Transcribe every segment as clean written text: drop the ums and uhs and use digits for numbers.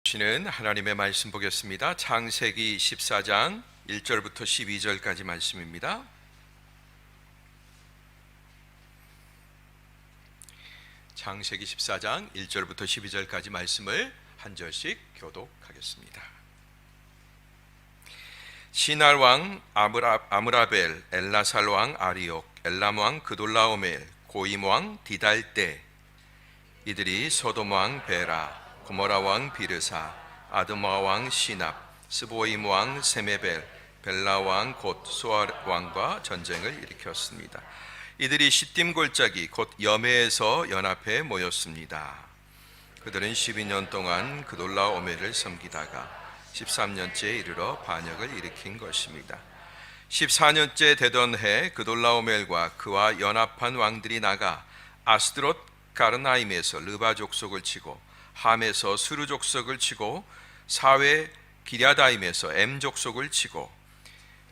주시는 하나님의 말씀 보겠습니다. 창세기 14장 1절부터 12절까지 말씀입니다. 창세기 14장 1절부터 12절까지 말씀을 한 절씩 교독하겠습니다. 시날 왕 아므라벨, 엘라살 왕 아리옥, 엘람 왕 그돌라오멜, 고임 왕 디달대, 이들이 소돔 왕 베라, 고모라 왕 비르사, 아드마 왕 시납, 스보임 왕 세메벨, 벨라 왕 곧 소알 왕과 전쟁을 일으켰습니다. 이들이 시딤 골짜기 곧 여메에서 연합해 모였습니다. 그들은 12년 동안 그돌라오멜을 섬기다가 13년째에 이르러 반역을 일으킨 것입니다. 14년째 되던 해 그돌라오멜과 그와 연합한 왕들이 나가 아스드롯 가르나임에서 르바 족속을 치고 함에서 수르 족속을 치고 사회 기랴다임에서 엠 족속을 치고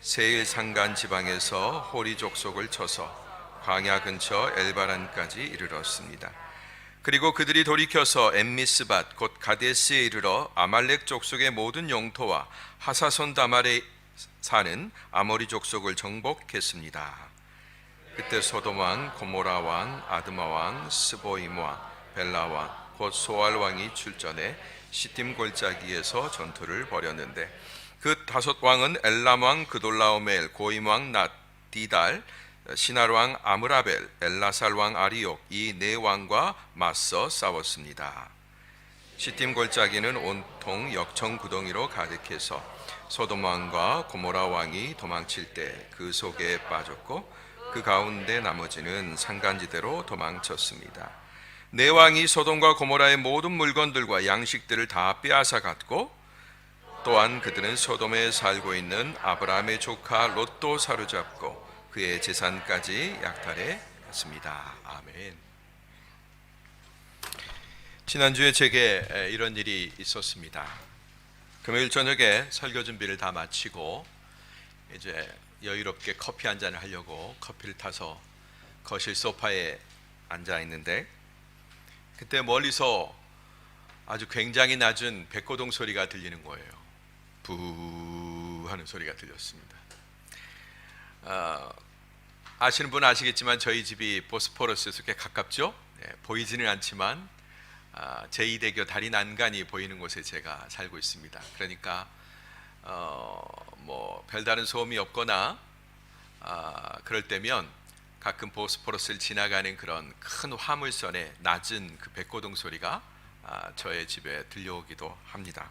세일 산간 지방에서 호리 족속을 쳐서 광야 근처 엘바란까지 이르렀습니다. 그리고 그들이 돌이켜서 엠미스밭 곧 가데스에 이르러 아말렉 족속의 모든 영토와 하사손 다말에 사는 아모리 족속을 정복했습니다. 그때 소돔 왕, 고모라 왕, 아드마 왕, 스보임 왕, 벨라 왕 곧 소알 왕이 출전해 시딤 골짜기에서 전투를 벌였는데 그 다섯 왕은 엘람 왕 그돌라오멜, 고임 왕 디달, 시날 왕 아므라벨, 엘라살 왕 아리옥 이 네 왕과 맞서 싸웠습니다. 시딤 골짜기는 온통 역청구덩이로 가득해서 소돔 왕과 고모라 왕이 도망칠 때 그 속에 빠졌고 그 가운데 나머지는 산간지대로 도망쳤습니다. 네 왕이 소돔과 고모라의 모든 물건들과 양식들을 다 빼앗아 갔고 또한 그들은 소돔에 살고 있는 아브라함의 조카 롯도 사로잡고 그의 재산까지 약탈해 갔습니다. 아멘. 지난주에 제게 이런 일이 있었습니다. 금요일 저녁에 설교 준비를 다 마치고 이제 여유롭게 커피 한 잔을 하려고 커피를 타서 거실 소파에 앉아 있는데 그때 멀리서 아주 굉장히 낮은 백고동 소리가 들리는 거예요. 부 하는 소리가 들렸습니다. 아시는 분은 아시겠지만 저희 집이 보스포러스에서 꽤 가깝죠. 보이지는 않지만 제2대교 다리 난간이 보이는 곳에 제가 살고 있습니다. 그러니까 뭐 별다른 소음이 없거나 그럴 때면 가끔 보스포러스를 지나가는 그런 큰 화물선의 낮은 그 백고동 소리가 저의 집에 들려오기도 합니다.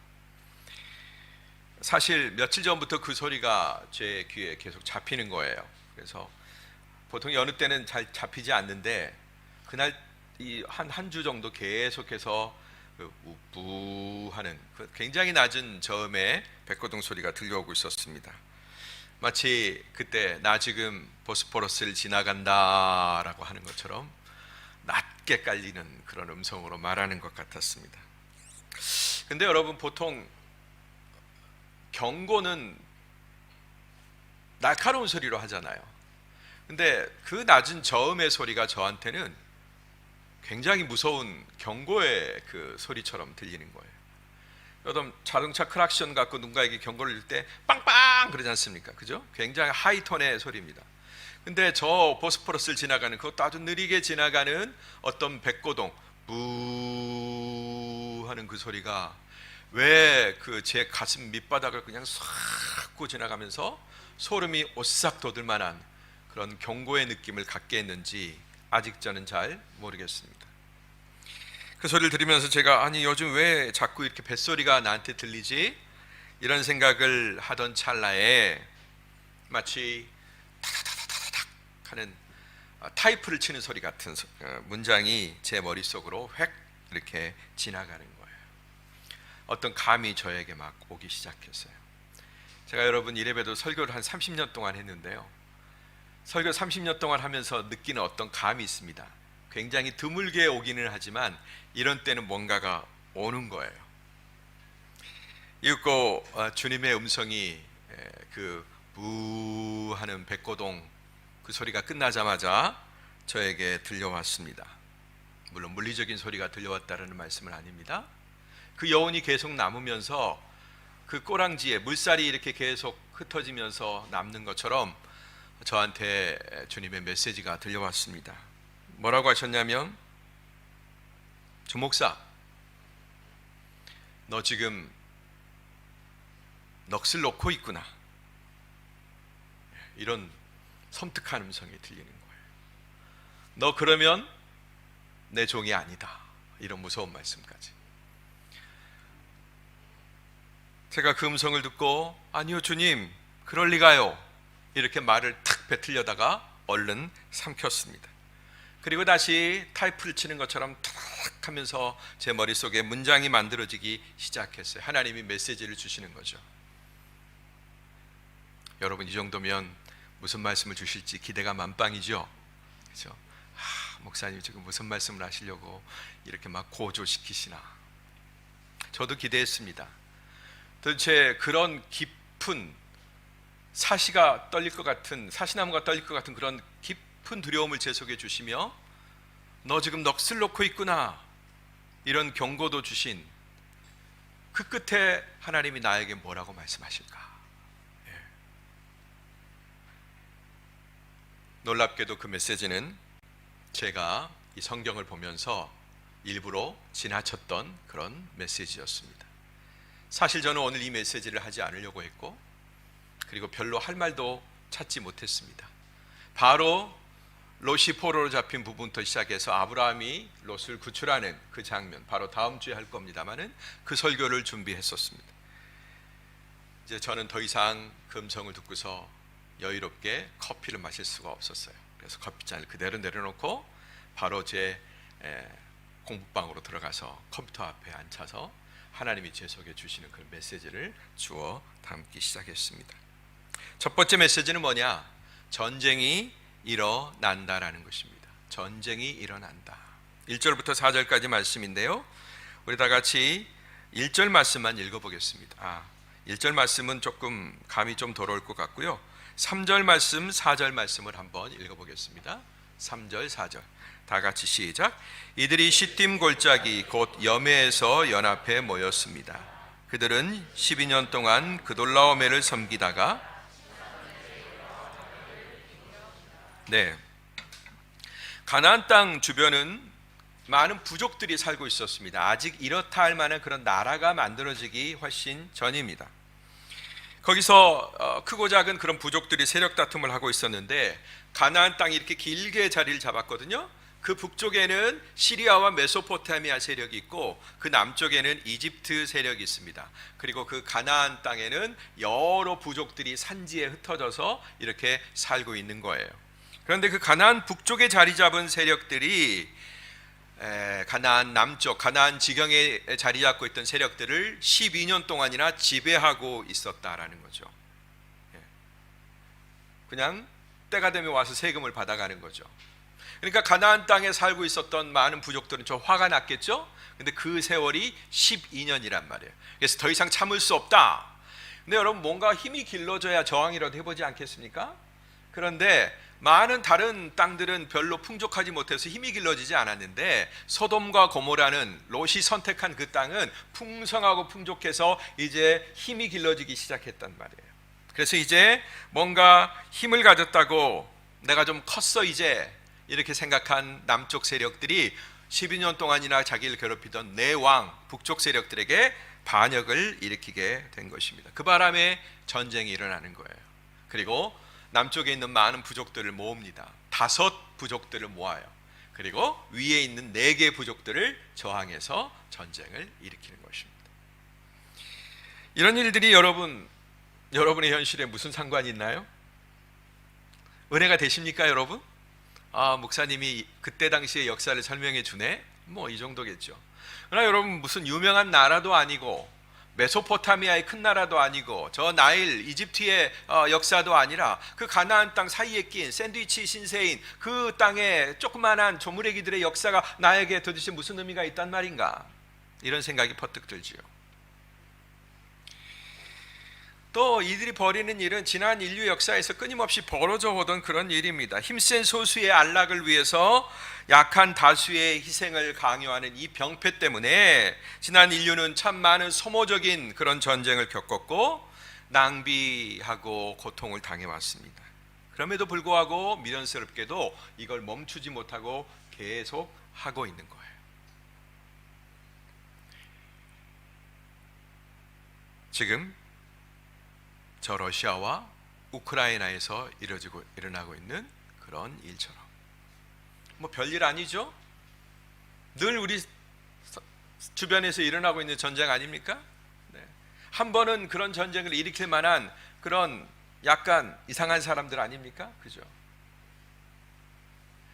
사실 며칠 전부터 그 소리가 제 귀에 계속 잡히는 거예요. 그래서 보통 여느 때는 잘 잡히지 않는데 그날 한 주 정도 계속해서 우뿌 하는 그 굉장히 낮은 저음의 백고동 소리가 들려오고 있었습니다. 마치 그때 나 지금 보스포러스를 지나간다라고 하는 것처럼 낮게 깔리는 그런 음성으로 말하는 것 같았습니다. 근데 여러분 보통 경고는 날카로운 소리로 하잖아요. 근데 그 낮은 저음의 소리가 저한테는 굉장히 무서운 경고의 그 소리처럼 들리는 거예요. 여러분 자동차 크락션 갖고 누군가에게 경고를 줄 때 빵빵 그러지 않습니까? 그죠? 굉장히 하이톤의 소리입니다. 근데 저 보스포러스를 지나가는 그것도 아주 느리게 지나가는 어떤 백고동 부 하는 그 소리가 왜 그 제 가슴 밑바닥을 그냥 싹고 지나가면서 소름이 오싹 돋을 만한 그런 경고의 느낌을 갖게 했는지 아직 저는 잘 모르겠습니다. 그 소리를 들으면서 제가 아니 요즘 왜 자꾸 이렇게 뱃소리가 나한테 들리지? 이런 생각을 하던 찰나에 마치 타다다다닥 하는 타이프를 치는 소리 같은 문장이 제 머릿속으로 획 이렇게 지나가는 거예요. 어떤 감이 저에게 막 오기 시작했어요. 제가 여러분 이래봬도 설교를 한 30년 동안 했는데요. 설교 30년 동안 하면서 느끼는 어떤 감이 있습니다. 굉장히 드물게 오기는 하지만 이런 때는 뭔가가 오는 거예요. 이윽고 주님의 음성이 그 부 하는 백고동 그 소리가 끝나자마자 저에게 들려왔습니다. 물론 물리적인 소리가 들려왔다는 말씀은 아닙니다. 그 여운이 계속 남으면서 그 꼬랑지에 물살이 이렇게 계속 흩어지면서 남는 것처럼 저한테 주님의 메시지가 들려왔습니다. 뭐라고 하셨냐면, 주 목사, 너 지금 넋을 놓고 있구나. 이런 섬뜩한 음성이 들리는 거예요. 너 그러면 내 종이 아니다. 이런 무서운 말씀까지. 제가 그 음성을 듣고, 아니요 주님, 그럴 리가요, 이렇게 말을 탁 뱉으려다가 얼른 삼켰습니다. 그리고 다시 타이프를 치는 것처럼 탁 하면서 제 머릿속에 문장이 만들어지기 시작했어요. 하나님이 메시지를 주시는 거죠. 여러분, 이 정도면 무슨 말씀을 주실지 기대가 만빵이죠. 그렇죠? 목사님 지금 무슨 말씀을 하시려고 이렇게 막 고조시키시나. 저도 기대했습니다. 도대체 그런 깊은 사시가 떨릴 것 같은, 사시나무가 떨릴 것 같은 그런 깊은 두려움을 제 속에 주시며, 너 지금 넋을 놓고 있구나, 이런 경고도 주신 그 끝에 하나님이 나에게 뭐라고 말씀하실까? 놀랍게도 그 메시지는 제가 이 성경을 보면서 일부러 지나쳤던 그런 메시지였습니다. 사실 저는 오늘 이 메시지를 하지 않으려고 했고, 그리고 별로 할 말도 찾지 못했습니다. 바로 롯이 포로로 잡힌 부분부터 시작해서 아브라함이 롯을 구출하는 그 장면, 바로 다음 주에 할 겁니다마는 그 설교를 준비했었습니다. 이제 저는 더 이상 그 음성을 듣고서 여유롭게 커피를 마실 수가 없었어요. 그래서 커피잔을 그대로 내려놓고 바로 제 공부방으로 들어가서 컴퓨터 앞에 앉아서 하나님이 제 속에 주시는 그 메시지를 주워 담기 시작했습니다. 첫 번째 메시지는 뭐냐? 전쟁이 일어난다라는 것입니다. 전쟁이 일어난다. 1절부터 4절까지 말씀인데요, 우리 다 같이 1절 말씀만 읽어보겠습니다. 1절 말씀은 조금 감이 좀 돌아올 것 같고요, 3절 말씀, 4절 말씀을 한번 읽어보겠습니다. 3절, 4절 다 같이 시작. 이들이 시딤 골짜기 곧 여메에서 연합해 모였습니다. 그들은 12년 동안 그돌라오멜을 섬기다가, 가나안 땅 주변은 많은 부족들이 살고 있었습니다. 아직 이렇다 할 만한 그런 나라가 만들어지기 훨씬 전입니다. 거기서 크고 작은 그런 부족들이 세력 다툼을 하고 있었는데, 가나안 땅이 이렇게 길게 자리를 잡았거든요. 그 북쪽에는 시리아와 메소포타미아 세력이 있고, 그 남쪽에는 이집트 세력이 있습니다. 그리고 그 가나안 땅에는 여러 부족들이 산지에 흩어져서 이렇게 살고 있는 거예요. 그런데 그 가나안 북쪽에 자리 잡은 세력들이 가나안 남쪽, 가나안 지경에 자리 잡고 있던 세력들을 12년 동안이나 지배하고 있었다라는 거죠. 그냥 때가 되면 와서 세금을 받아가는 거죠. 그러니까 가나안 땅에 살고 있었던 많은 부족들은 좀 화가 났겠죠. 근데 그 세월이 12년이란 말이에요. 그래서 더 이상 참을 수 없다. 근데 여러분, 뭔가 힘이 길러져야 저항이라도 해보지 않겠습니까? 그런데 많은 다른 땅들은 별로 풍족하지 못해서 힘이 길러지지 않았는데, 소돔과 고모라는 롯이 선택한 그 땅은 풍성하고 풍족해서 이제 힘이 길러지기 시작했단 말이에요. 그래서 이제 뭔가 힘을 가졌다고, 내가 좀 컸어 이제, 이렇게 생각한 남쪽 세력들이 12년 동안이나 자기를 괴롭히던 내왕 북쪽 세력들에게 반역을 일으키게 된 것입니다. 그 바람에 전쟁이 일어나는 거예요. 그리고 남쪽에 있는 많은 부족들을 모읍니다. 5 부족들을 모아요. 그리고 위에 있는 4개 부족들을 저항해서 전쟁을 일으키는 것입니다. 이런 일들이 여러분의 현실에 무슨 상관이 있나요? 은혜가 되십니까, 여러분? 목사님이 그때 당시의 역사를 설명해 주네? 뭐 이 정도겠죠. 그러나 여러분, 무슨 유명한 나라도 아니고, 메소포타미아의 큰 나라도 아니고, 저 나일 이집트의 역사도 아니라, 그 가나안 땅 사이에 낀 샌드위치 신세인 그 땅의 조그만한 조무래기들의 역사가 나에게 도대체 무슨 의미가 있단 말인가, 이런 생각이 퍼뜩 들지요. 또 이들이 벌이는 일은 지난 인류 역사에서 끊임없이 벌어져 오던 그런 일입니다. 힘센 소수의 안락을 위해서 약한 다수의 희생을 강요하는 이 병폐 때문에 지난 인류는 참 많은 소모적인 그런 전쟁을 겪었고 낭비하고 고통을 당해왔습니다. 그럼에도 불구하고 미련스럽게도 이걸 멈추지 못하고 계속 하고 있는 거예요. 지금 저 러시아와 우크라이나에서 일어나고 있는 그런 일처럼 뭐 별일 아니죠? 늘 우리 주변에서 일어나고 있는 전쟁 아닙니까? 네. 한 번은 그런 전쟁을 일으킬 만한 그런 약간 이상한 사람들 아닙니까? 그죠?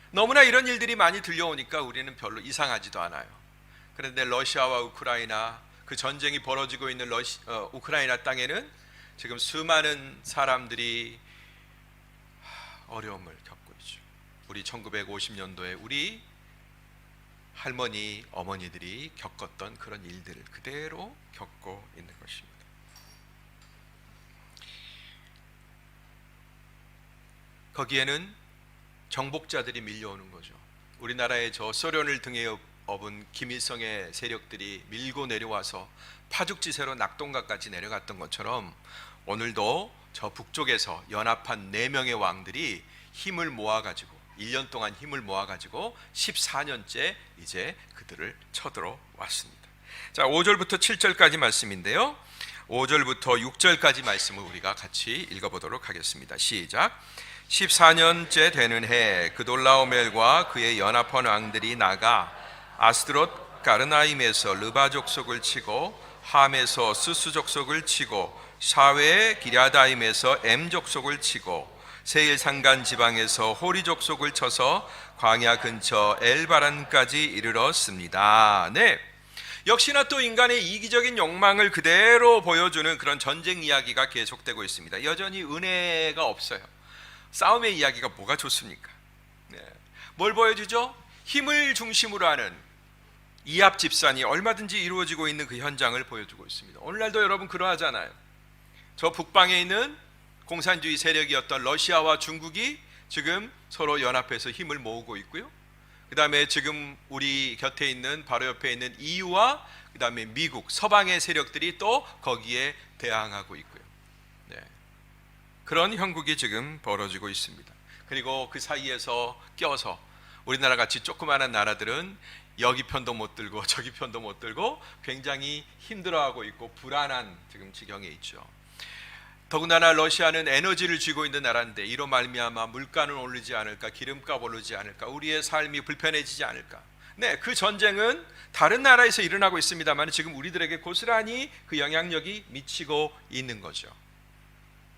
너무나 이런 일들이 많이 들려오니까 우리는 별로 이상하지도 않아요. 그런데 러시아와 우크라이나 그 전쟁이 벌어지고 있는 우크라이나 땅에는 지금 수많은 사람들이 어려움을 겪고 있죠. 우리 1950년도에 우리 할머니, 어머니들이 겪었던 그런 일들을 그대로 겪고 있는 것입니다. 거기에는 정복자들이 밀려오는 거죠. 우리나라의 저 소련을 등에 업은 김일성의 세력들이 밀고 내려와서 파죽지세로 낙동강까지 내려갔던 것처럼 오늘도 저 북쪽에서 연합한 4명의 왕들이 힘을 모아가지고 1년 동안 힘을 모아가지고 14년째 이제 그들을 쳐들어 왔습니다. 자, 5절부터 7절까지 말씀인데요, 5절부터 6절까지 말씀을 우리가 같이 읽어보도록 하겠습니다. 시작. 14년째 되는 해 그돌라오멜과 그의 연합한 왕들이 나가 아스드롯 가르나임에서 르바 족속을 치고 함에서 스스 족속을 치고 샤웨 기랴다임에서 엠 족속을 치고 세일 산간 지방에서 호리 족속을 쳐서 광야 근처 엘바란까지 이르렀습니다. 네, 역시나 또 인간의 이기적인 욕망을 그대로 보여주는 그런 전쟁 이야기가 계속되고 있습니다. 여전히 은혜가 없어요. 싸움의 이야기가 뭐가 좋습니까? 네. 뭘 보여주죠? 힘을 중심으로 하는 이합 집산이 얼마든지 이루어지고 있는 그 현장을 보여주고 있습니다. 오늘날도 여러분 그러하잖아요. 저 북방에 있는 공산주의 세력이었던 러시아와 중국이 지금 서로 연합해서 힘을 모으고 있고요. 그 다음에 지금 우리 곁에 있는 바로 옆에 있는 EU와 그 다음에 미국 서방의 세력들이 또 거기에 대항하고 있고요. 네. 그런 형국이 지금 벌어지고 있습니다. 그리고 그 사이에서 껴서 우리나라 같이 조그마한 나라들은 여기 편도 못 들고 저기 편도 못 들고 굉장히 힘들어하고 있고 불안한 지금 지경에 있죠. 더군다나 러시아는 에너지를 쥐고 있는 나라인데 이로 말미암아 물가는 오르지 않을까, 기름값 오르지 않을까, 우리의 삶이 불편해지지 않을까. 네, 그 전쟁은 다른 나라에서 일어나고 있습니다만 지금 우리들에게 고스란히 그 영향력이 미치고 있는 거죠.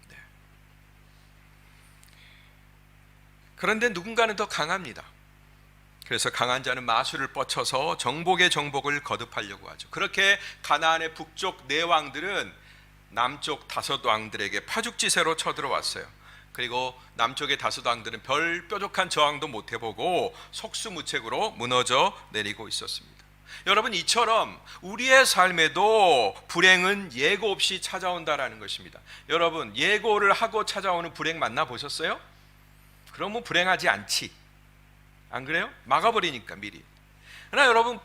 네. 그런데 누군가는 더 강합니다. 그래서 강한 자는 마술을 뻗쳐서 정복의 정복을 거듭하려고 하죠. 그렇게 가나안의 북쪽 4왕들은 남쪽 5 왕들에게 파죽지세로 쳐들어왔어요. 그리고 남쪽의 5 왕들은 별 뾰족한 저항도 못 해보고 속수무책으로 무너져 내리고 있었습니다. 여러분, 이처럼 우리의 삶에도 불행은 예고 없이 찾아온다라는 것입니다. 여러분, 예고를 하고 찾아오는 불행 만나보셨어요? 그러면 불행하지 않지, 안 그래요? 막아버리니까 미리. 그러나 여러분,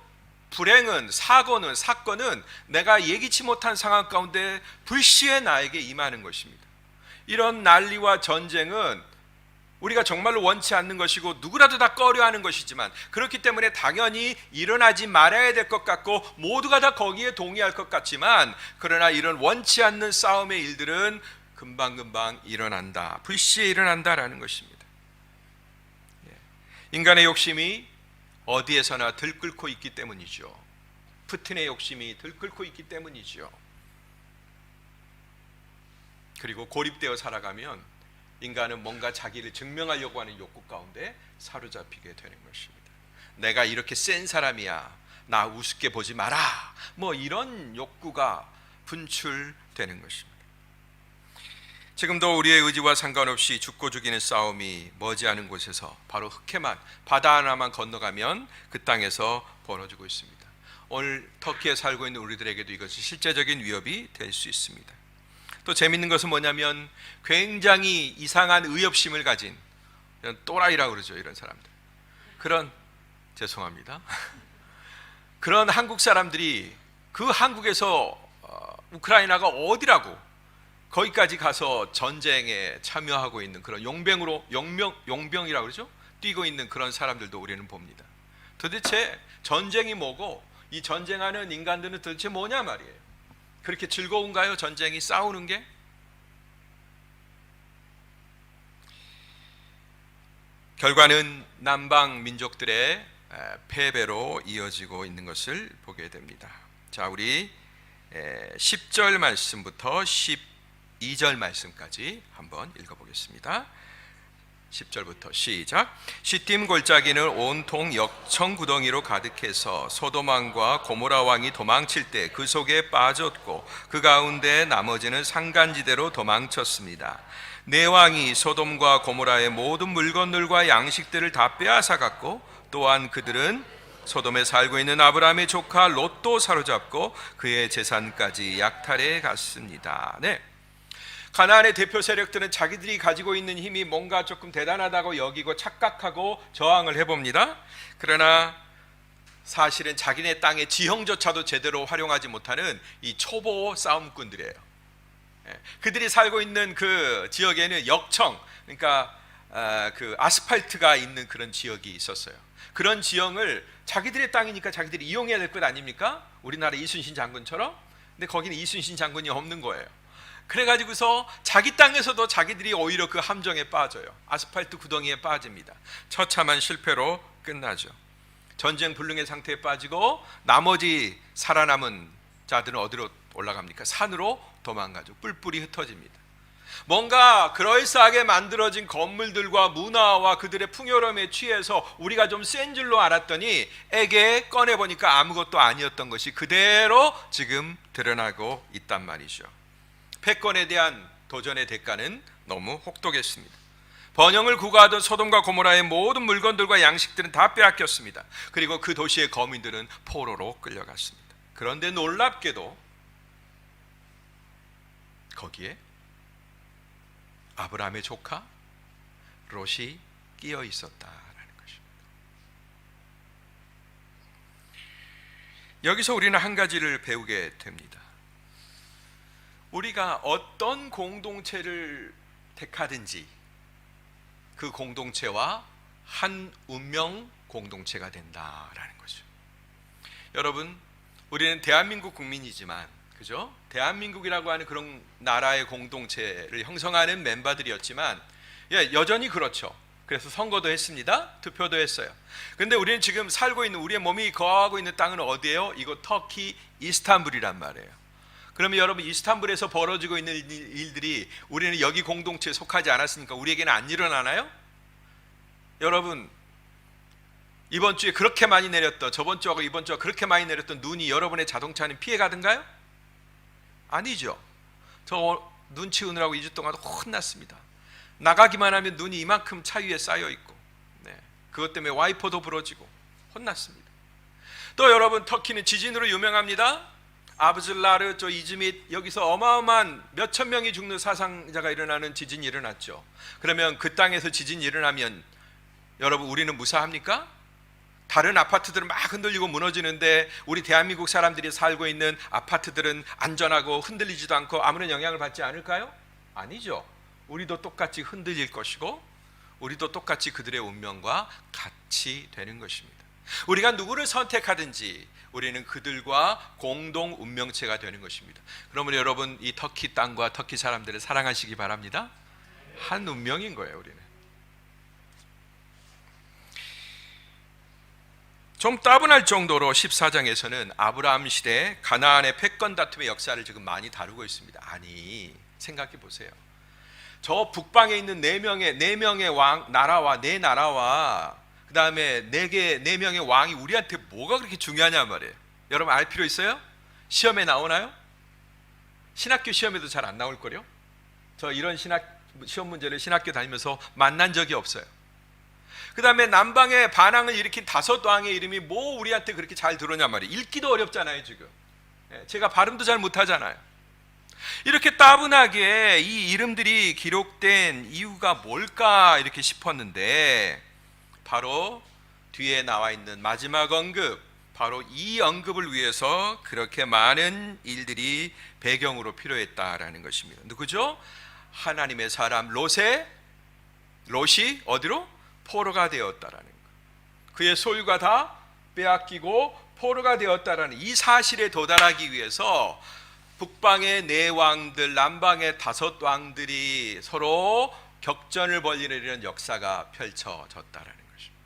불행은, 사고는, 사건은 내가 예기치 못한 상황 가운데 불시에 나에게 임하는 것입니다. 이런 난리와 전쟁은 우리가 정말로 원치 않는 것이고 누구라도 다 꺼려하는 것이지만, 그렇기 때문에 당연히 일어나지 말아야 될 것 같고 모두가 다 거기에 동의할 것 같지만, 그러나 이런 원치 않는 싸움의 일들은 금방금방 일어난다, 불시에 일어난다라는 것입니다. 인간의 욕심이 어디에서나 들끓고 있기 때문이죠. 푸틴의 욕심이 들끓고 있기 때문이죠. 그리고 고립되어 살아가면 인간은 뭔가 자기를 증명하려고 하는 욕구 가운데 사로잡히게 되는 것입니다. 내가 이렇게 센 사람이야, 나 우습게 보지 마라, 뭐 이런 욕구가 분출되는 것입니다. 지금도 우리의 의지와 상관없이 죽고 죽이는 싸움이 머지않은 곳에서 바로 흑해만, 바다 하나만 건너가면 그 땅에서 벌어지고 있습니다. 오늘 터키에 살고 있는 우리들에게도 이것이 실제적인 위협이 될 수 있습니다. 또 재밌는 것은 뭐냐면 굉장히 이상한 의협심을 가진 이런 또라이라고 그러죠. 이런 사람들. 그런 죄송합니다. 그런 한국 사람들이 그 한국에서 우크라이나가 어디라고 거기까지 가서 전쟁에 참여하고 있는 그런 용병이라고 그러죠? 뛰고 있는 그런 사람들도 우리는 봅니다. 도대체 전쟁이 뭐고 이 전쟁하는 인간들은 도대체 뭐냐 말이에요. 그렇게 즐거운가요? 전쟁이 싸우는 게? 결과는 남방 민족들의 패배로 이어지고 있는 것을 보게 됩니다. 자, 우리 10절 말씀부터 12절 말씀까지 한번 읽어보겠습니다. 10절부터 시작. 시딤 골짜기는 온통 역청 구덩이로 가득해서 소돔 왕과 고모라 왕이 도망칠 때 그 속에 빠졌고 그 가운데 나머지는 산간지대로 도망쳤습니다. 네 왕이 소돔과 고모라의 모든 물건들과 양식들을 다 빼앗아 갔고 또한 그들은 소돔에 살고 있는 아브라함의 조카 롯도 사로잡고 그의 재산까지 약탈해 갔습니다. 네. 가나안의 대표 세력들은 자기들이 가지고 있는 힘이 뭔가 조금 대단하다고 여기고 착각하고 저항을 해봅니다. 그러나 사실은 자기네 땅의 지형조차도 제대로 활용하지 못하는 이 초보 싸움꾼들이에요. 그들이 살고 있는 그 지역에는 역청, 그러니까 그 아스팔트가 있는 그런 지역이 있었어요. 그런 지형을 자기들의 땅이니까 자기들이 이용해야 될 것 아닙니까? 우리나라 이순신 장군처럼. 근데 거기는 이순신 장군이 없는 거예요. 그래가지고서 자기 땅에서도 자기들이 오히려 그 함정에 빠져요. 아스팔트 구덩이에 빠집니다. 처참한 실패로 끝나죠. 전쟁 불능의 상태에 빠지고 나머지 살아남은 자들은 어디로 올라갑니까? 산으로 도망가죠. 뿔뿔이 흩어집니다. 뭔가 그럴싸하게 만들어진 건물들과 문화와 그들의 풍요로움에 취해서 우리가 좀 센 줄로 알았더니 에게 꺼내보니까 아무것도 아니었던 것이 그대로 지금 드러나고 있단 말이죠. 패권에 대한 도전의 대가는 너무 혹독했습니다. 번영을 구가하던 소돔과 고모라의 모든 물건들과 양식들은 다 빼앗겼습니다. 그리고 그 도시의 거민들은 포로로 끌려갔습니다. 그런데 놀랍게도 거기에 아브라함의 조카 롯이 끼어 있었다라는 것입니다. 여기서 우리는 한 가지를 배우게 됩니다. 우리가 어떤 공동체를 택하든지 그 공동체와 한 운명 공동체가 된다라는 거죠. 여러분, 우리는 대한민국 국민이지만, 그죠? 대한민국이라고 하는 그런 나라의 공동체를 형성하는 멤버들이었지만, 여전히 그렇죠. 그래서 선거도 했습니다. 투표도 했어요. 근데 우리는 지금 살고 있는, 우리의 몸이 거하고 있는 땅은 어디예요? 이곳 터키 이스탄불이란 말이에요. 그러면 여러분, 이스탄불에서 벌어지고 있는 일들이 우리는 여기 공동체에 속하지 않았으니까 우리에게는 안 일어나나요? 여러분, 이번 주에 그렇게 많이 내렸던, 저번 주하고 이번 주가 그렇게 많이 내렸던 눈이 여러분의 자동차는 피해가든가요? 아니죠. 저 눈 치우느라고 2주 동안 혼났습니다. 나가기만 하면 눈이 이만큼 차 위에 쌓여 있고, 그것 때문에 와이퍼도 부러지고 혼났습니다. 또 여러분, 터키는 지진으로 유명합니다. 아부즐라르, 이즈밋, 여기서 어마어마한 몇천 명이 죽는 사상자가 일어나는 지진이 일어났죠. 그러면 그 땅에서 지진이 일어나면 여러분, 우리는 무사합니까? 다른 아파트들은 막 흔들리고 무너지는데 우리 대한민국 사람들이 살고 있는 아파트들은 안전하고 흔들리지도 않고 아무런 영향을 받지 않을까요? 아니죠. 우리도 똑같이 흔들릴 것이고 우리도 똑같이 그들의 운명과 같이 되는 것입니다. 우리가 누구를 선택하든지 우리는 그들과 공동 운명체가 되는 것입니다. 그러면 여러분, 이 터키 땅과 터키 사람들을 사랑하시기 바랍니다. 한 운명인 거예요. 우리는 좀 따분할 정도로 14장에서는 아브라함 시대 가나안의 패권 다툼의 역사를 지금 많이 다루고 있습니다. 아니, 생각해 보세요. 저 북방에 있는 네 명의 왕 나라와 네 나라와 그 다음에 네 명의 왕이 우리한테 뭐가 그렇게 중요하냐 말이에요. 여러분, 알 필요 있어요? 시험에 나오나요? 신학교 시험에도 잘 안 나올 거요. 저 이런 시험 문제를 신학교 다니면서 만난 적이 없어요. 그 다음에 남방의 반항을 일으킨 5왕의 이름이 뭐 우리한테 그렇게 잘 들어오냐 말이에요. 읽기도 어렵잖아요. 지금 제가 발음도 잘 못하잖아요. 이렇게 따분하게 이 이름들이 기록된 이유가 뭘까 이렇게 싶었는데, 바로 뒤에 나와 있는 마지막 언급, 바로 이 언급을 위해서 그렇게 많은 일들이 배경으로 필요했다라는 것입니다. 누구죠? 하나님의 사람 롯이 어디로? 포로가 되었다라는 것. 그의 소유가 다 빼앗기고 포로가 되었다라는 이 사실에 도달하기 위해서 북방의 4왕들, 남방의 5왕들이 서로 격전을 벌이는 이런 역사가 펼쳐졌다라는 것입니다.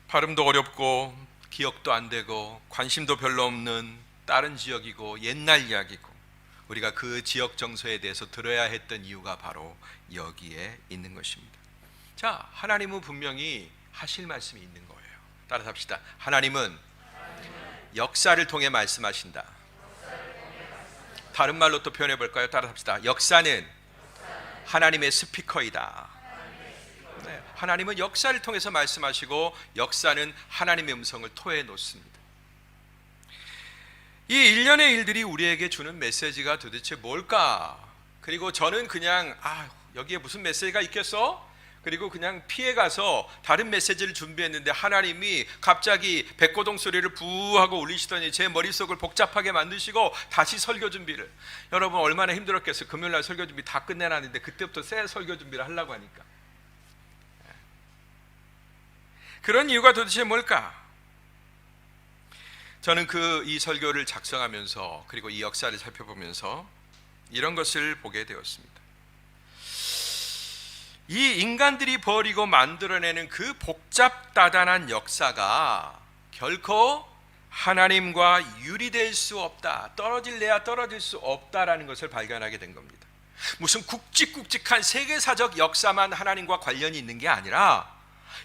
발음도 어렵고 기억도 안 되고 관심도 별로 없는 다른 지역이고 옛날 이야기고, 우리가 그 지역 정서에 대해서 들어야 했던 이유가 바로 여기에 있는 것입니다. 자, 하나님은 분명히 하실 말씀이 있는 거예요. 따라서 합시다. 하나님은 역사를 통해 말씀하신다. 다른 말로 또 표현해 볼까요? 따라서 합시다. 역사는 하나님의 스피커이다. 네, 하나님은 역사를 통해서 말씀하시고 역사는 하나님의 음성을 토해 놓습니다. 이 일련의 일들이 우리에게 주는 메시지가 도대체 뭘까? 그리고 저는 그냥 여기에 무슨 메시지가 있겠어? 그리고 그냥 피해가서 다른 메시지를 준비했는데 하나님이 갑자기 백고동 소리를 부하고 울리시더니 제 머릿속을 복잡하게 만드시고 다시 설교 준비를. 여러분 얼마나 힘들었겠어요. 금요일날 설교 준비 다 끝내놨는데 그때부터 새 설교 준비를 하려고 하니까. 그런 이유가 도대체 뭘까? 저는 이 설교를 작성하면서 그리고 이 역사를 살펴보면서 이런 것을 보게 되었습니다. 이 인간들이 벌이고 만들어내는 그 복잡다단한 역사가 결코 하나님과 유리될 수 없다, 떨어질래야 떨어질 수 없다라는 것을 발견하게 된 겁니다. 무슨 굵직굵직한 세계사적 역사만 하나님과 관련이 있는 게 아니라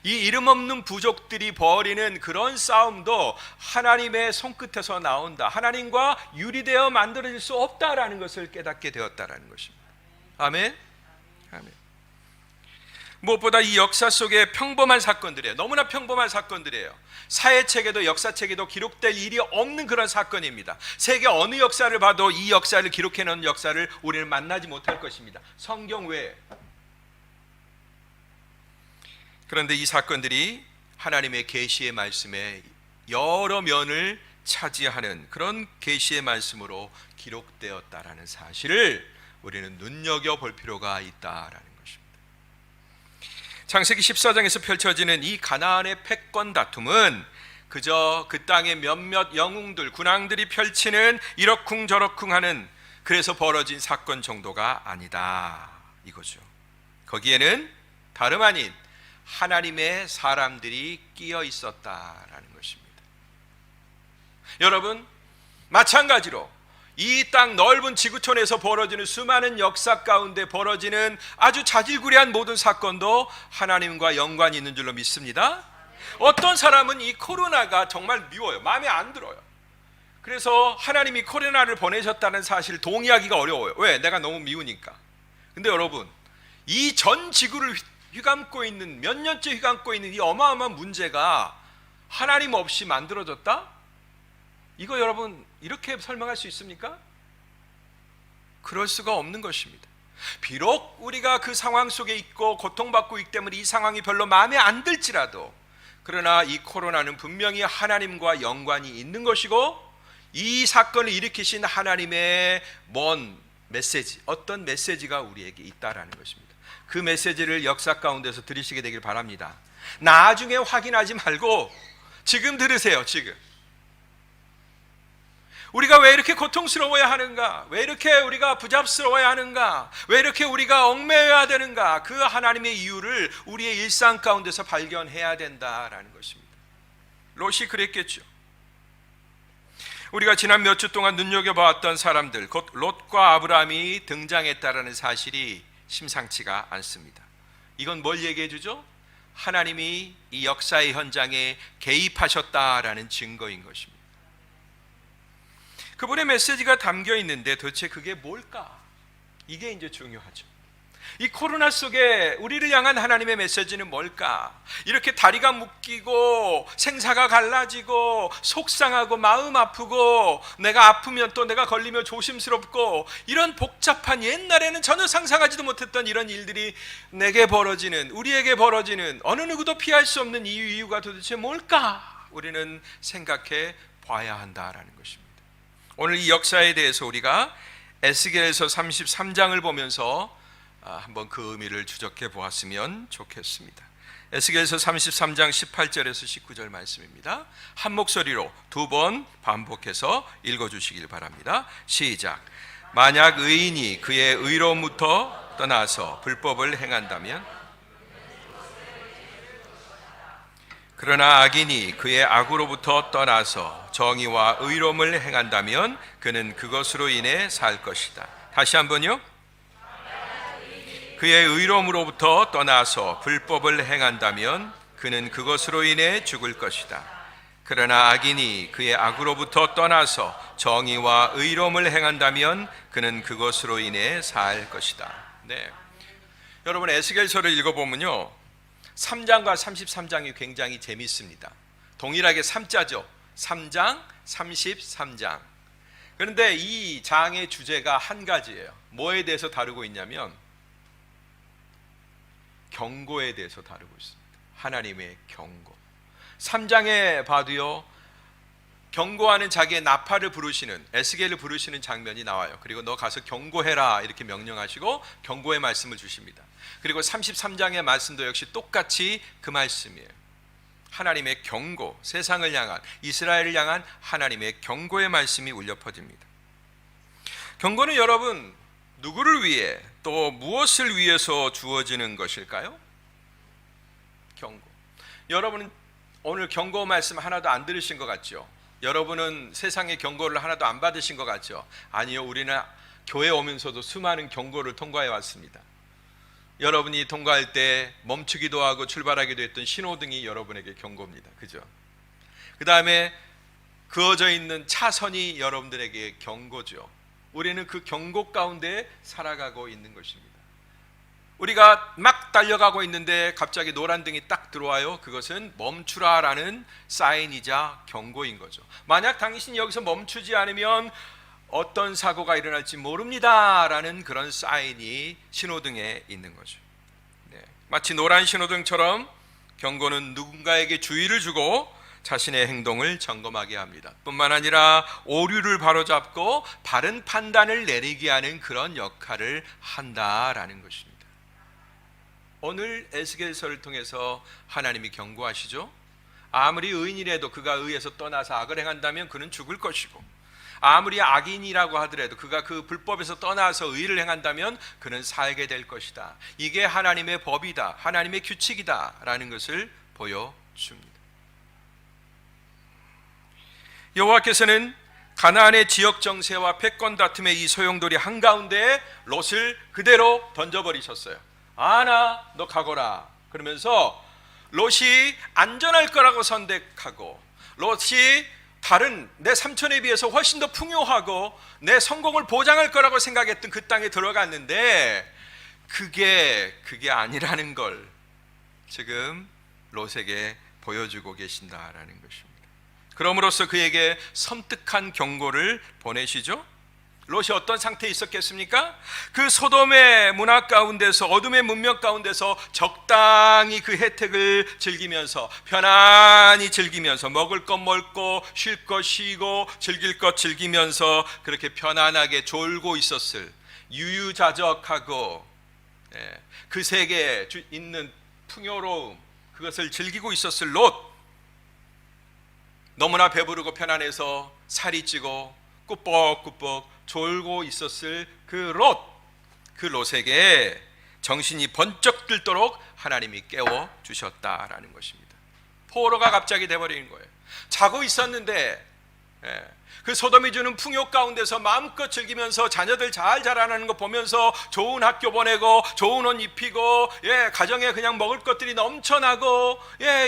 이 이름 없는 부족들이 벌이는 그런 싸움도 하나님의 손끝에서 나온다, 하나님과 유리되어 만들어질 수 없다라는 것을 깨닫게 되었다라는 것입니다. 아멘. 아멘. 무엇보다 이 역사 속에 평범한 사건들이에요. 너무나 평범한 사건들이에요. 사회책에도 역사책에도 기록될 일이 없는 그런 사건입니다. 세계 어느 역사를 봐도 이 역사를 기록해 놓은 역사를 우리는 만나지 못할 것입니다. 성경 외에. 그런데 이 사건들이 하나님의 계시의 말씀에 여러 면을 차지하는 그런 계시의 말씀으로 기록되었다라는 사실을 우리는 눈여겨볼 필요가 있다라는 것입니다. 창세기 14장에서 펼쳐지는 이 가나안의 패권 다툼은 그저 그 땅의 몇몇 영웅들, 군왕들이 펼치는 이러쿵저러쿵 하는, 그래서 벌어진 사건 정도가 아니다 이거죠. 거기에는 다름 아닌 하나님의 사람들이 끼어 있었다라는 것입니다. 여러분, 마찬가지로 이 땅 넓은 지구촌에서 벌어지는 수많은 역사 가운데 벌어지는 아주 자질구레한 모든 사건도 하나님과 연관이 있는 줄로 믿습니다. 어떤 사람은 이 코로나가 정말 미워요. 마음에 안 들어요. 그래서 하나님이 코로나를 보내셨다는 사실을 동의하기가 어려워요. 왜? 내가 너무 미우니까. 근데 여러분, 이 전 지구를 휘감고 있는, 몇 년째 휘감고 있는 이 어마어마한 문제가 하나님 없이 만들어졌다? 이거 여러분 이렇게 설명할 수 있습니까? 그럴 수가 없는 것입니다. 비록 우리가 그 상황 속에 있고 고통받고 있기 때문에 이 상황이 별로 마음에 안 들지라도, 그러나 이 코로나는 분명히 하나님과 연관이 있는 것이고 이 사건을 일으키신 하나님의 먼 메시지, 어떤 메시지가 우리에게 있다라는 것입니다. 그 메시지를 역사 가운데서 들으시게 되길 바랍니다. 나중에 확인하지 말고 지금 들으세요. 지금 우리가 왜 이렇게 고통스러워야 하는가? 왜 이렇게 우리가 부잡스러워야 하는가? 왜 이렇게 우리가 얽매여야 되는가? 그 하나님의 이유를 우리의 일상 가운데서 발견해야 된다라는 것입니다. 롯이 그랬겠죠. 우리가 지난 몇 주 동안 눈여겨보았던 사람들, 곧 롯과 아브라함이 등장했다라는 사실이 심상치가 않습니다. 이건 뭘 얘기해 주죠? 하나님이 이 역사의 현장에 개입하셨다라는 증거인 것입니다. 그분의 메시지가 담겨 있는데 도대체 그게 뭘까? 이게 이제 중요하죠. 이 코로나 속에 우리를 향한 하나님의 메시지는 뭘까? 이렇게 다리가 묶이고 생사가 갈라지고 속상하고 마음 아프고 내가 아프면 또 내가 걸리면 조심스럽고 이런 복잡한, 옛날에는 전혀 상상하지도 못했던 이런 일들이 내게 벌어지는, 우리에게 벌어지는, 어느 누구도 피할 수 없는 이유가 도대체 뭘까? 우리는 생각해 봐야 한다라는 것입니다. 오늘 이 역사에 대해서 우리가 에스겔서 33장을 보면서 한번 그 의미를 추적해 보았으면 좋겠습니다. 에스겔서 33장 18절에서 19절 말씀입니다. 한 목소리로 두 번 반복해서 읽어주시길 바랍니다. 시작. 만약 의인이 그의 의로부터 떠나서 불법을 행한다면, 그러나 악인이 그의 악으로부터 떠나서 정의와 의로움을 행한다면 그는 그것으로 인해 살 것이다. 다시 한번요. 그의 의로움으로부터 떠나서 불법을 행한다면 그는 그것으로 인해 죽을 것이다. 그러나 악인이 그의 악으로부터 떠나서 정의와 의로움을 행한다면 그는 그것으로 인해 살 것이다. 네. 여러분, 에스겔서를 읽어보면요, 3장과 33장이 굉장히 재미있습니다. 동일하게 3자죠. 3장, 33장. 그런데 이 장의 주제가 한 가지예요. 뭐에 대해서 다루고 있냐면 경고에 대해서 다루고 있습니다. 하나님의 경고. 3장에 봐도요, 경고하는 자기의 나팔을 부르시는, 에스겔을 부르시는 장면이 나와요. 그리고 너 가서 경고해라 이렇게 명령하시고 경고의 말씀을 주십니다. 그리고 33장의 말씀도 역시 똑같이 그 말씀이에요. 하나님의 경고, 세상을 향한, 이스라엘을 향한 하나님의 경고의 말씀이 울려 퍼집니다. 경고는 여러분, 누구를 위해 또 무엇을 위해서 주어지는 것일까요? 경고. 여러분은 오늘 경고 말씀 하나도 안 들으신 것 같죠? 여러분은 세상의 경고를 하나도 안 받으신 것 같죠? 아니요, 우리는 교회 오면서도 수많은 경고를 통과해 왔습니다. 여러분이 통과할 때 멈추기도 하고 출발하기도 했던 신호등이 여러분에게 경고입니다. 그죠? 그 다음에 그어져 있는 차선이 여러분들에게 경고죠. 우리는 그 경고 가운데 살아가고 있는 것입니다. 우리가 막 달려가고 있는데 갑자기 노란 등이 딱 들어와요. 그것은 멈추라라는 사인이자 경고인 거죠. 만약 당신이 여기서 멈추지 않으면 어떤 사고가 일어날지 모릅니다라는 그런 사인이 신호등에 있는 거죠. 네. 마치 노란 신호등처럼 경고는 누군가에게 주의를 주고 자신의 행동을 점검하게 합니다. 뿐만 아니라 오류를 바로잡고 바른 판단을 내리게 하는 그런 역할을 한다라는 것입니다. 오늘 에스겔서를 통해서 하나님이 경고하시죠. 아무리 의인이라도 그가 의에서 떠나서 악을 행한다면 그는 죽을 것이고, 아무리 악인이라고 하더라도 그가 그 불법에서 떠나서 의를 행한다면 그는 살게 될 것이다. 이게 하나님의 법이다, 하나님의 규칙이다 라는 것을 보여줍니다. 여호와께서는 가나안의 지역 정세와 패권 다툼의 이 소용돌이 한가운데 롯을 그대로 던져버리셨어요. 아나 너 가거라 그러면서 롯이 안전할 거라고 선택하고, 롯이 다른 내 삼촌에 비해서 훨씬 더 풍요하고 내 성공을 보장할 거라고 생각했던 그 땅에 들어갔는데 그게 아니라는 걸 지금 롯에게 보여주고 계신다라는 것입니다. 그럼으로써 그에게 섬뜩한 경고를 보내시죠. 롯이 어떤 상태에 있었겠습니까? 그 소돔의 문화 가운데서, 어둠의 문명 가운데서 적당히 그 혜택을 즐기면서, 편안히 즐기면서, 먹을 것 먹고 쉴 것 쉬고 즐길 것 즐기면서 그렇게 편안하게 졸고 있었을, 유유자적하고 그 세계에 있는 풍요로움, 그것을 즐기고 있었을 롯, 너무나 배부르고 편안해서 살이 찌고 꾸벅꾸벅 졸고 있었을 그 롯에게 정신이 번쩍 들도록 하나님이 깨워 주셨다라는 것입니다. 포로가 갑자기 돼버리는 거예요. 자고 있었는데 그 소돔이 주는 풍요 가운데서 마음껏 즐기면서 자녀들 잘 자라나는 거 보면서 좋은 학교 보내고 좋은 옷 입히고 가정에 그냥 먹을 것들이 넘쳐나고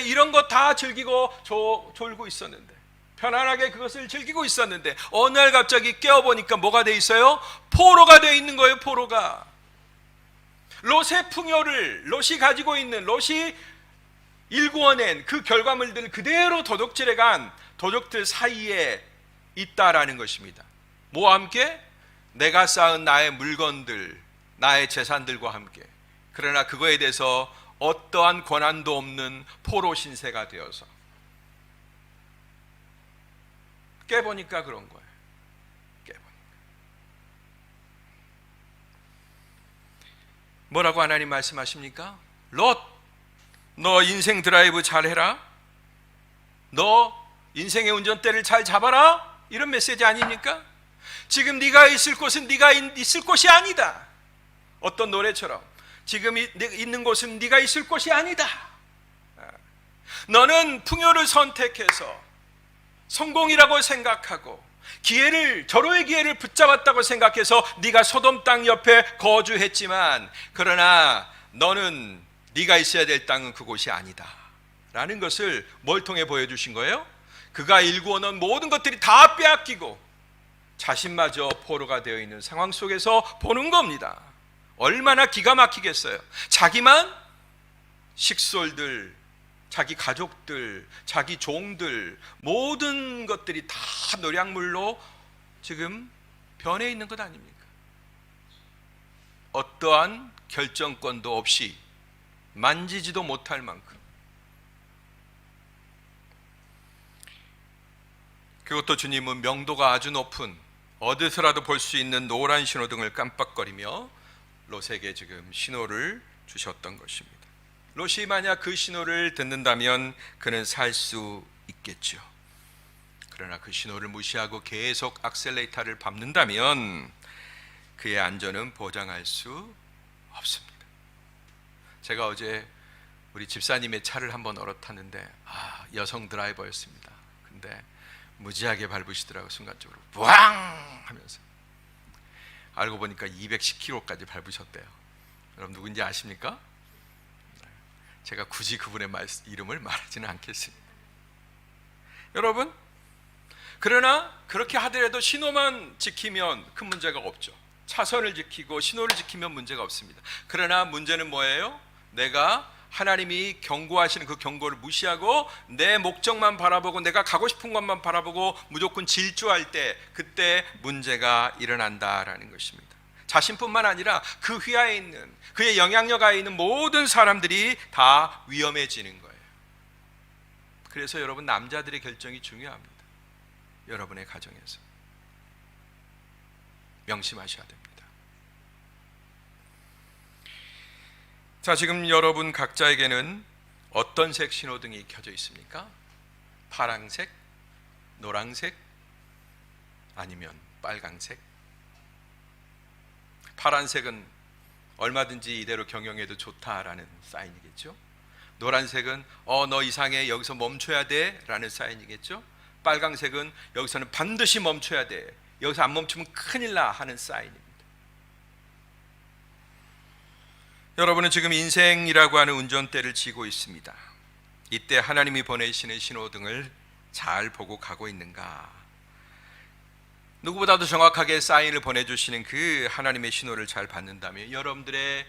이런 거 다 즐기고 졸고 있었는데, 편안하게 그것을 즐기고 있었는데 어느 날 갑자기 깨어보니까 뭐가 돼 있어요? 포로가 돼 있는 거예요. 포로가. 롯의 풍요를 롯이 가지고 있는, 롯이 일구어낸 그 결과물들을 그대로 도둑질해 간 도둑들 사이에 있다라는 것입니다. 뭐와 함께? 내가 쌓은 나의 물건들, 나의 재산들과 함께. 그러나 그거에 대해서 어떠한 권한도 없는 포로 신세가 되어서 깨보니까 그런 거예요. 깨보니까. 뭐라고 하나님 말씀하십니까? 롯, 너 인생 드라이브 잘해라. 너 인생의 운전대를 잘 잡아라. 이런 메시지 아닙니까? 지금 네가 있을 곳은 네가 있을 곳이 아니다. 어떤 노래처럼 지금 있는 곳은 네가 있을 곳이 아니다. 너는 풍요를 선택해서 성공이라고 생각하고 절호의 기회를 붙잡았다고 생각해서 네가 소돔 땅 옆에 거주했지만, 그러나 너는 네가 있어야 될 땅은 그곳이 아니다 라는 것을 뭘 통해 보여주신 거예요? 그가 일구어 놓은 모든 것들이 다 빼앗기고 자신마저 포로가 되어 있는 상황 속에서 보는 겁니다. 얼마나 기가 막히겠어요. 자기만, 식솔들, 자기 가족들, 자기 종들, 모든 것들이 다 노략물로 지금 변해 있는 것 아닙니까? 어떠한 결정권도 없이 만지지도 못할 만큼. 그것도 주님은 명도가 아주 높은 어디서라도 볼 수 있는 노란 신호등을 깜빡거리며 롯에게 지금 신호를 주셨던 것입니다. 롯이 만약 그 신호를 듣는다면 그는 살 수 있겠죠. 그러나 그 신호를 무시하고 계속 악셀레이터를 밟는다면 그의 안전은 보장할 수 없습니다. 제가 어제 우리 집사님의 차를 한번 얼어탔는데 여성 드라이버였습니다. 근데 무지하게 밟으시더라고요. 순간적으로 부앙 하면서. 알고 보니까 210km까지 밟으셨대요. 여러분 누군지 아십니까? 제가 굳이 그분의 이름을 말하지는 않겠습니다. 여러분, 그러나 그렇게 하더라도 신호만 지키면 큰 문제가 없죠. 차선을 지키고 신호를 지키면 문제가 없습니다. 그러나 문제는 뭐예요? 내가 하나님이 경고하시는 그 경고를 무시하고 내 목적만 바라보고 내가 가고 싶은 것만 바라보고 무조건 질주할 때, 그때 문제가 일어난다라는 것입니다. 자신뿐만 아니라 그 휘하에 있는, 그의 영향력 하에 있는 모든 사람들이 다 위험해지는 거예요. 그래서 여러분, 남자들의 결정이 중요합니다. 여러분의 가정에서 명심하셔야 됩니다. 자, 지금 여러분 각자에게는 어떤 색 신호등이 켜져 있습니까? 파랑색, 노랑색, 아니면 빨강색? 파란색은 얼마든지 이대로 경영해도 좋다라는 사인이겠죠. 노란색은 너 이상해, 여기서 멈춰야 돼 라는 사인이겠죠. 빨강색은 여기서는 반드시 멈춰야 돼, 여기서 안 멈추면 큰일 나 하는 사인입니다. 여러분은 지금 인생이라고 하는 운전대를 쥐고 있습니다. 이때 하나님이 보내시는 신호등을 잘 보고 가고 있는가? 누구보다도 정확하게 사인을 보내주시는 그 하나님의 신호를 잘 받는다면 여러분들의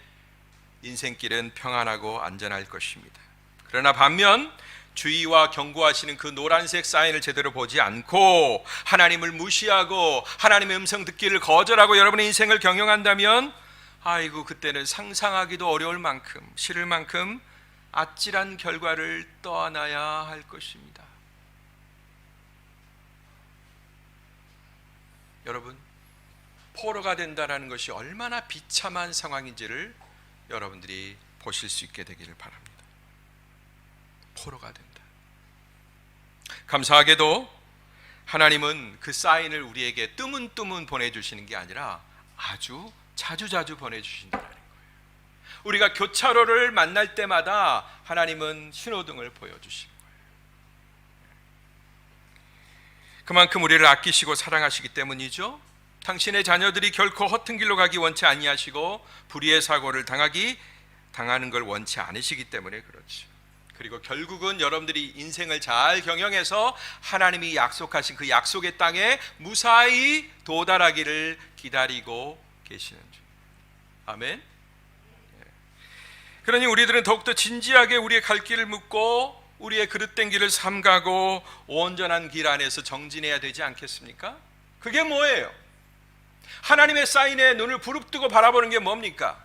인생길은 평안하고 안전할 것입니다. 그러나 반면 주의와 경고하시는 그 노란색 사인을 제대로 보지 않고 하나님을 무시하고 하나님의 음성 듣기를 거절하고 여러분의 인생을 경영한다면 아이고, 그때는 상상하기도 어려울 만큼, 싫을 만큼 아찔한 결과를 떠안아야 할 것입니다. 여러분, 포로가 된다는 것이 얼마나 비참한 상황인지를 여러분들이 보실 수 있게 되기를 바랍니다. 포로가 된다. 감사하게도 하나님은 그 사인을 우리에게 뜨문뜨문 보내주시는 게 아니라 아주 자주자주 보내주신다는 거예요. 우리가 교차로를 만날 때마다 하나님은 신호등을 보여주시는 거예요. 그만큼 우리를 아끼시고 사랑하시기 때문이죠. 당신의 자녀들이 결코 허튼 길로 가기 원치 아니하시고 불의의 사고를 당하는 걸 원치 않으시기 때문에 그렇죠. 그리고 결국은 여러분들이 인생을 잘 경영해서 하나님이 약속하신 그 약속의 땅에 무사히 도달하기를 기다리고 계시는 중. 아멘. 그러니 우리들은 더욱더 진지하게 우리의 갈 길을 묻고 우리의 그릇된 길을 삼가고 온전한 길 안에서 정진해야 되지 않겠습니까? 그게 뭐예요? 하나님의 사인에 눈을 부릅뜨고 바라보는 게 뭡니까?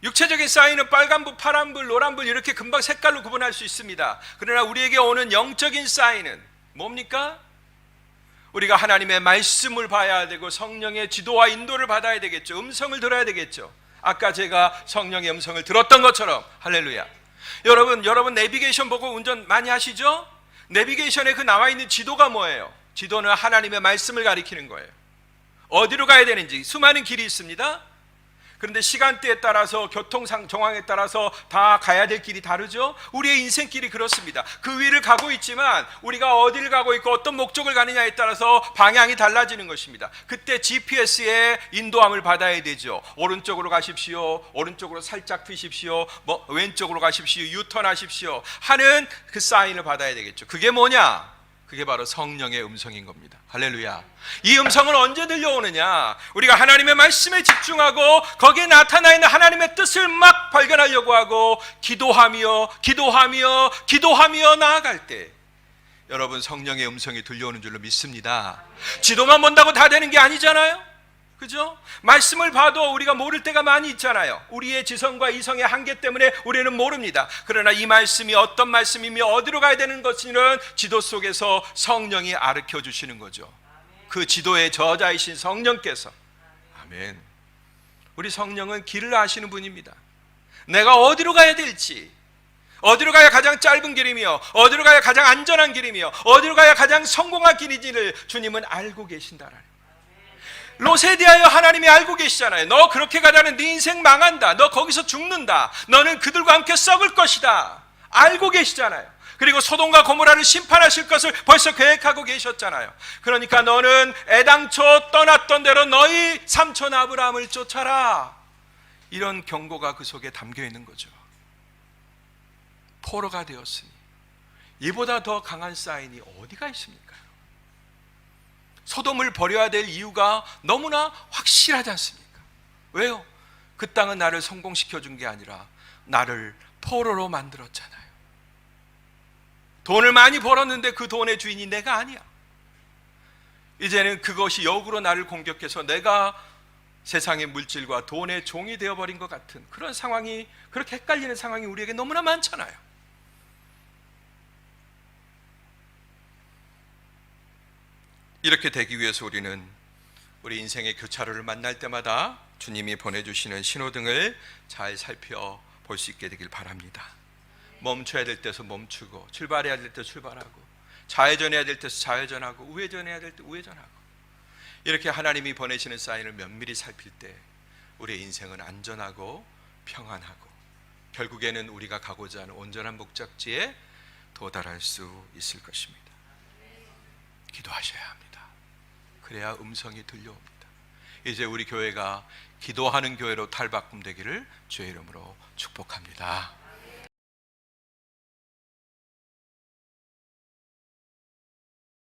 육체적인 사인은 빨간불, 파란불, 노란불 이렇게 금방 색깔로 구분할 수 있습니다. 그러나 우리에게 오는 영적인 사인은 뭡니까? 우리가 하나님의 말씀을 봐야 되고 성령의 지도와 인도를 받아야 되겠죠. 음성을 들어야 되겠죠. 아까 제가 성령의 음성을 들었던 것처럼. 할렐루야. 여러분 내비게이션 보고 운전 많이 하시죠? 내비게이션에 그 나와 있는 지도가 뭐예요? 지도는 하나님의 말씀을 가리키는 거예요. 어디로 가야 되는지 수많은 길이 있습니다. 그런데 시간대에 따라서 교통상 정황에 따라서 다 가야 될 길이 다르죠. 우리의 인생길이 그렇습니다. 그 위를 가고 있지만 우리가 어디를 가고 있고 어떤 목적을 가느냐에 따라서 방향이 달라지는 것입니다. 그때 GPS의 인도함을 받아야 되죠. 오른쪽으로 가십시오, 오른쪽으로 살짝 트십시오, 왼쪽으로 가십시오, 유턴하십시오 하는 그 사인을 받아야 되겠죠. 그게 뭐냐? 그게 바로 성령의 음성인 겁니다. 할렐루야. 이 음성은 언제 들려오느냐? 우리가 하나님의 말씀에 집중하고 거기에 나타나 있는 하나님의 뜻을 막 발견하려고 하고 기도하며 나아갈 때 여러분 성령의 음성이 들려오는 줄로 믿습니다. 지도만 본다고 다 되는 게 아니잖아요. 그죠? 말씀을 봐도 우리가 모를 때가 많이 있잖아요. 우리의 지성과 이성의 한계 때문에 우리는 모릅니다. 그러나 이 말씀이 어떤 말씀이며 어디로 가야 되는 것인지는 지도 속에서 성령이 가르쳐 주시는 거죠. 그 지도의 저자이신 성령께서. 아멘. 우리 성령은 길을 아시는 분입니다. 내가 어디로 가야 될지, 어디로 가야 가장 짧은 길이며 어디로 가야 가장 안전한 길이며 어디로 가야 가장 성공한 길인지를 주님은 알고 계신다라는. 롯에 대하여 하나님이 알고 계시잖아요. 너 그렇게 가다는 네 인생 망한다. 너 거기서 죽는다. 너는 그들과 함께 썩을 것이다. 알고 계시잖아요. 그리고 소돔과 고모라를 심판하실 것을 벌써 계획하고 계셨잖아요. 그러니까 너는 애당초 떠났던 대로 너희 삼촌 아브라함을 쫓아라. 이런 경고가 그 속에 담겨 있는 거죠. 포로가 되었으니 이보다 더 강한 사인이 어디가 있습니까? 소돔을 버려야 될 이유가 너무나 확실하지 않습니까? 왜요? 그 땅은 나를 성공시켜 준 게 아니라 나를 포로로 만들었잖아요. 돈을 많이 벌었는데 그 돈의 주인이 내가 아니야. 이제는 그것이 역으로 나를 공격해서 내가 세상의 물질과 돈의 종이 되어버린 것 같은 그런 상황이, 그렇게 헷갈리는 상황이 우리에게 너무나 많잖아요. 이렇게 되기 위해서 우리는 우리 인생의 교차로를 만날 때마다 주님이 보내주시는 신호등을 잘 살펴볼 수 있게 되길 바랍니다. 멈춰야 될 때서 멈추고, 출발해야 될 때 출발하고, 좌회전해야 될 때서 좌회전하고, 우회전해야 될 때 우회전하고, 이렇게 하나님이 보내시는 사인을 면밀히 살필 때 우리의 인생은 안전하고 평안하고 결국에는 우리가 가고자 하는 온전한 목적지에 도달할 수 있을 것입니다. 기도하셔야 합니다. 그래야 음성이 들려옵니다. 이제 우리 교회가 기도하는 교회로 탈바꿈되기를 주의 이름으로 축복합니다.